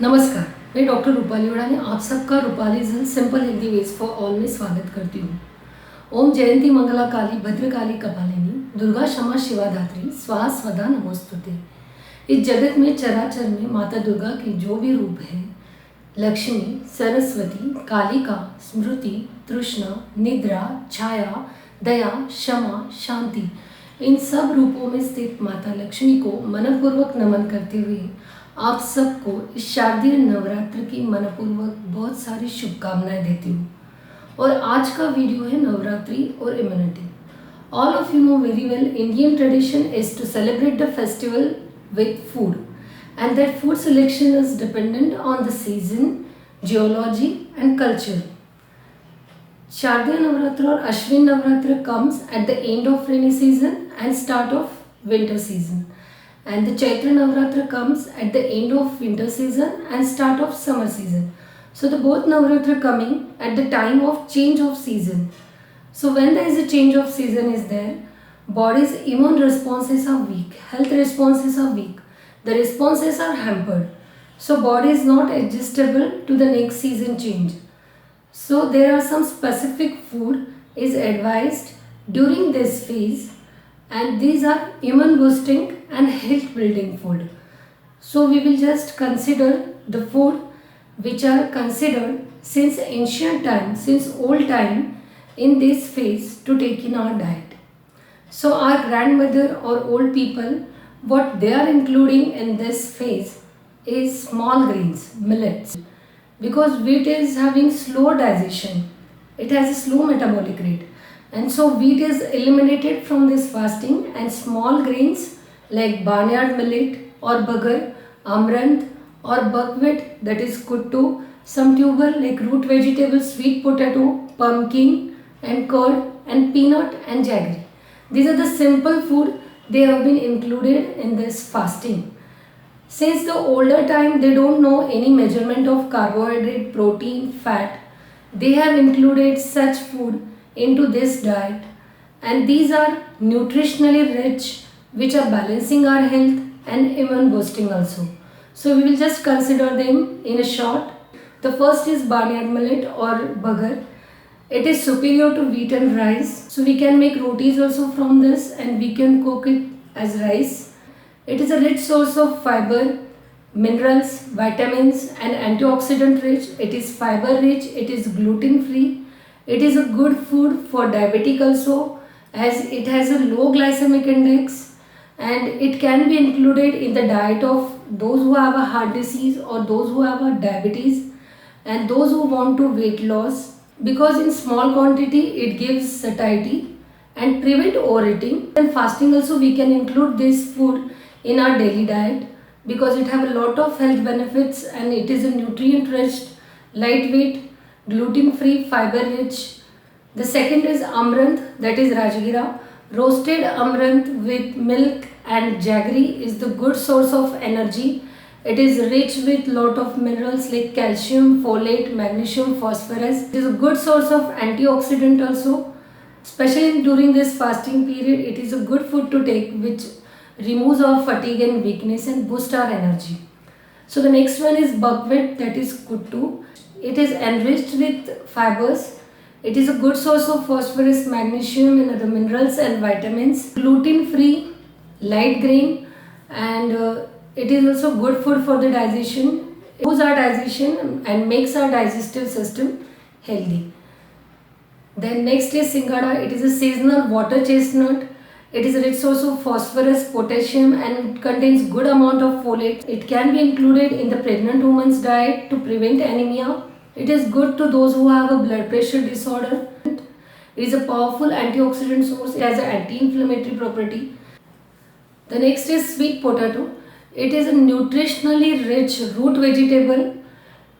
नमस्कार, मैं डॉक्टर रूपाली उड़ानी आप सबका Rupali simple healthy ways for all में स्वागत करती हूँ। ओम जयंती मंगला काली भद्रकाली कपालिनी दुर्गा क्षमा शिवा धात्री स्वाहा स्वधा नमोस्तुते। इस जगत में चराचर में माता दुर्गा के जो भी रूप है, लक्ष्मी, सरस्वती, कालिका, स्मृति, तृष्णा, निद्रा, छाया, दया, क्षमा, शांति, इन सब रूपों में स्थित माता लक्ष्मी को मनपूर्वक नमन करते हुए आप सबको इस शारदीय नवरात्र की मनपूर्वक बहुत सारी शुभकामनाएं देती हूँ। और आज का वीडियो है नवरात्रि और immunity. All of you know very well Indian tradition is to celebrate the festival with food, and that food selection is dependent on the season, geology and culture. Shardiya Navratri or Ashwin Navratri comes at the end of rainy season and start of winter season, and the Chaitra Navratri comes at the end of winter season and start of summer season. So the both Navratri coming at the time of change of season. So when there is a change of season is there, body's immune responses are weak, health responses are weak, the responses are hampered. So body is not adjustable to the next season change. So there are some specific food is advised during this phase, and these are immune boosting and health building food. So we will just consider the food which are considered since ancient time, since old time in this phase to take in our diet. So our grandmother or old people, what they are including in this phase is small grains, millets. Because wheat is having slow digestion, it has a slow metabolic rate. And so wheat is eliminated from this fasting, and small grains like barnyard millet or bagar, amaranth or buckwheat, that is kuttu, some tuber like root vegetable, sweet potato, pumpkin and curd and peanut and jaggery. These are the simple food they have been included in this fasting. Since the older time they don't know any measurement of carbohydrate, protein, fat, they have included such food into this diet, and these are nutritionally rich, which are balancing our health and immune boosting also. So we will just consider them in a short. The first is barnyard millet or bagar. It is superior to wheat and rice, so we can make rotis also from this, and we can cook it as rice. It is a rich source of fiber, minerals, vitamins and antioxidant rich. It is fiber rich, it is gluten free. It is a good food for diabetic also, as it has a low glycemic index, and it can be included in the diet of those who have a heart disease or those who have a diabetes and those who want to weight loss, because in small quantity it gives satiety and prevent overeating. And fasting also we can include this food in our daily diet because it have a lot of health benefits, and it is a nutrient rich, lightweight, gluten free, fiber rich. The second is amaranth, that is rajgira. Roasted amaranth with milk and jaggery is the good source of energy. It is rich with lot of minerals like calcium, folate, magnesium, phosphorus. It is a good source of antioxidant also. Especially during this fasting period, it is a good food to take, which removes our fatigue and weakness and boosts our energy. So the next one is buckwheat, that is kuttu. It is enriched with fibers. It is a good source of phosphorus, magnesium and other minerals and vitamins. Gluten free, light grain, and it is also good food for the digestion. It improves our digestion and makes our digestive system healthy. Then next is singada. It is a seasonal water chestnut. It is a rich source of phosphorus, potassium, and it contains good amount of folate. It can be included in the pregnant woman's diet to prevent anemia. It is good to those who have a blood pressure disorder. It is a powerful antioxidant source. It has an anti-inflammatory property. The next is sweet potato. It is a nutritionally rich root vegetable.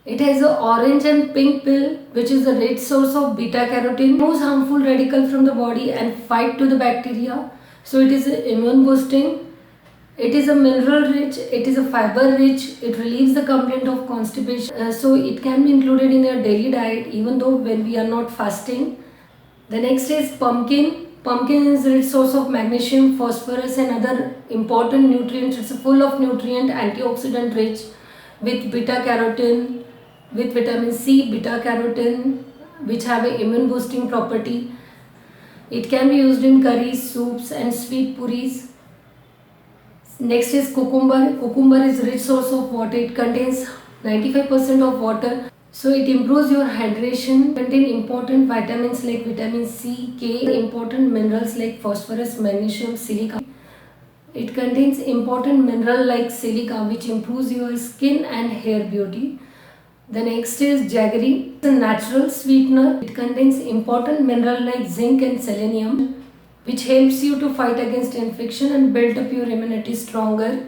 It has an orange and pink peel, which is a rich source of beta carotene. Removes harmful radical from the body and fight to the bacteria. So it is immune boosting. It is a mineral rich. It is a fiber rich. It relieves the complaint of constipation. So it can be included in your daily diet, even though when we are not fasting. The next is pumpkin. Pumpkin is a rich source of magnesium, phosphorus and other important nutrients. It's full of nutrient, antioxidant rich. with beta carotene, with vitamin C, beta carotene, which have an immune boosting property. It can be used in curries, soups and sweet puris. Next is cucumber. Cucumber is rich source of water. It contains 95% of water. So it improves your hydration, contain important vitamins like vitamin C, K, important minerals like phosphorus, magnesium, silica. It contains important mineral like silica which improves your skin and hair beauty. The next is jaggery. It's a natural sweetener. It contains important mineral like zinc and selenium which helps you to fight against infection and build up your immunity stronger.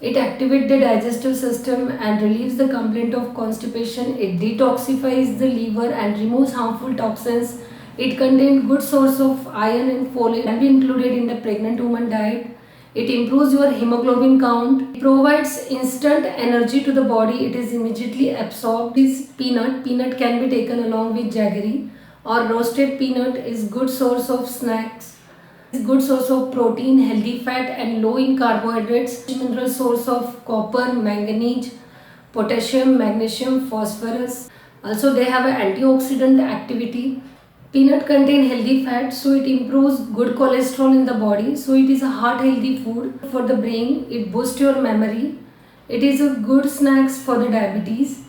It activates the digestive system and relieves the complaint of constipation. It detoxifies the liver and removes harmful toxins. It contains good source of iron and folate, can be included in the pregnant woman diet. It improves your hemoglobin count. It provides instant energy to the body. It is immediately absorbed. This peanut. Peanut can be taken along with jaggery, or roasted peanut is good source of snacks. Good source of protein, healthy fat and low in carbohydrates. Mineral source of copper, manganese, potassium, magnesium, phosphorus. Also they have an antioxidant activity. Peanut contain healthy fat, so it improves good cholesterol in the body. So it is a heart healthy food for the brain. It boosts your memory. It is a good snacks for the diabetes,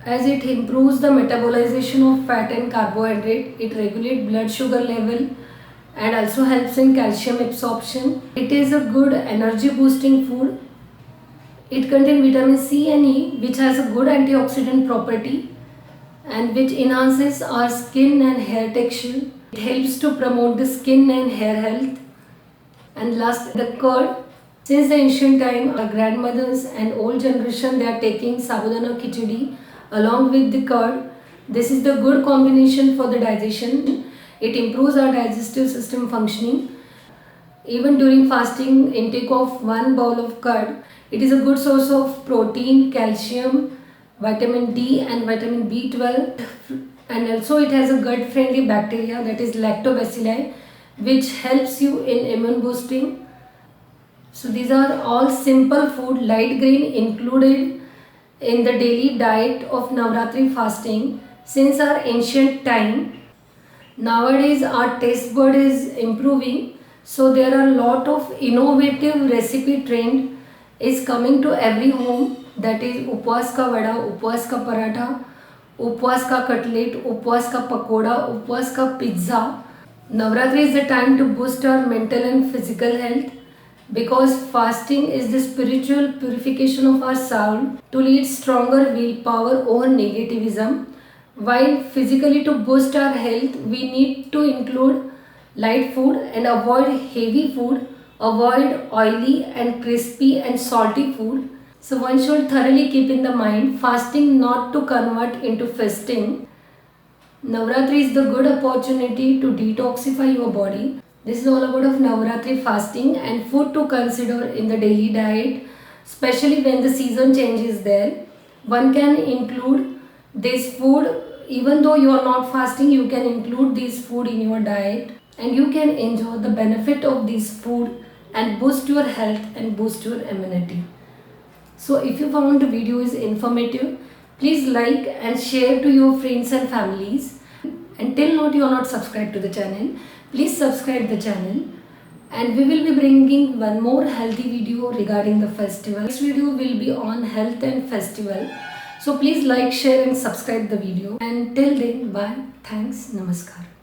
as it improves the metabolization of fat and carbohydrate. It regulates blood sugar level and also helps in calcium absorption. It is a good energy boosting food. It contains vitamin C and E which has a good antioxidant property and which enhances our skin and hair texture. It helps to promote the skin and hair health. And last, the curd. Since the ancient time, our grandmothers and old generation, they are taking sabudana khichdi along with the curd. This is the good combination for the digestion. It improves our digestive system functioning. Even during fasting, intake of 1 bowl of curd, it is a good source of protein, calcium, vitamin D and vitamin B12, and also it has a gut friendly bacteria, that is lactobacilli, which helps you in immune boosting. So these are all simple food, light grain included in the daily diet of Navratri fasting since our ancient time. Nowadays our taste bud is improving, so there are a lot of innovative recipe trend is coming to every home, that is उपवास का वड़ा, उपवास का पराठा, उपवास का cutlet, उपवास का पकोड़ा, उपवास का pizza. Navratri is the time to boost our mental and physical health, because fasting is the spiritual purification of our soul to lead stronger willpower over negativism. While physically to boost our health, we need to include light food and avoid heavy food, avoid oily and crispy and salty food. So one should thoroughly keep in the mind fasting not to convert into fasting. Navratri is the good opportunity to detoxify your body. This is all about of Navratri fasting and food to consider in the daily diet, especially when the season change is there. One can include this food. Even though you are not fasting, you can include this food in your diet and you can enjoy the benefit of this food and boost your health and boost your immunity. So if you found the video is informative, please like and share to your friends and families. Until now you are not subscribed to the channel, please subscribe the channel, and we will be bringing one more healthy video regarding the festival. This video will be on health and festival. So please like, share and subscribe the video. And till then, bye. Thanks. Namaskar.